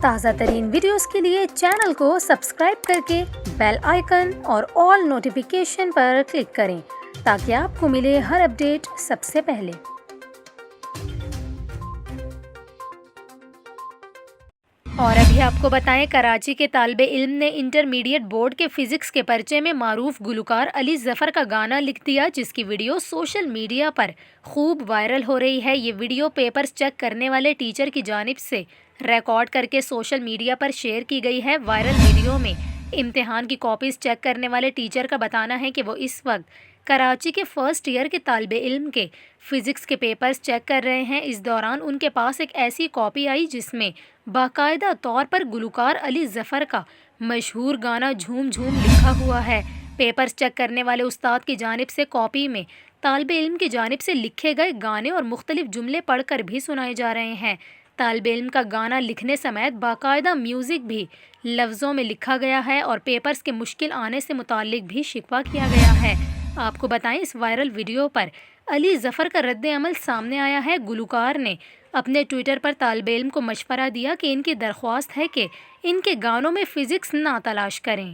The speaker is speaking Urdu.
تازہ ترین ویڈیوز کے لیے چینل کو سبسکرائب کر کے بیل آئیکن اور آل نوٹیفیکیشن پر کلک کریں تاکہ آپ کو ملے ہر اپڈیٹ سب سے پہلے۔ اور ابھی آپ کو بتائیں، کراچی کے طالب علم نے انٹرمیڈیٹ بورڈ کے فزکس کے پرچے میں معروف گلوکار علی ظفر کا گانا لکھ دیا، جس کی ویڈیو سوشل میڈیا پر خوب وائرل ہو رہی ہے۔ یہ ویڈیو پیپرز چیک کرنے والے ٹیچر کی جانب سے ریکارڈ کر کے سوشل میڈیا پر شیئر کی گئی ہے۔ وائرل ویڈیو میں امتحان کی کاپیز چیک کرنے والے ٹیچر کا بتانا ہے کہ وہ اس وقت کراچی کے فرسٹ ایئر کے طالب علم کے فزکس کے پیپرز چیک کر رہے ہیں۔ اس دوران ان کے پاس ایک ایسی کاپی آئی جس میں باقاعدہ طور پر گلوکار علی ظفر کا مشہور گانا جھوم جھوم لکھا ہوا ہے۔ پیپرز چیک کرنے والے استاد کی جانب سے کاپی میں طالب علم کی جانب سے لکھے گئے گانے اور مختلف جملے پڑھ کر بھی سنائے جا رہے ہیں۔ طالب علم کا گانا لکھنے سمیت باقاعدہ میوزک بھی لفظوں میں لکھا گیا ہے اور پیپرز کے مشکل آنے سے متعلق بھی شکوہ کیا گیا ہے۔ آپ کو بتائیں، اس وائرل ویڈیو پر علی ظفر کا رد عمل سامنے آیا ہے۔ گلوکار نے اپنے ٹویٹر پر طالب علم کو مشورہ دیا کہ ان کی درخواست ہے کہ ان کے گانوں میں فزکس نہ تلاش کریں۔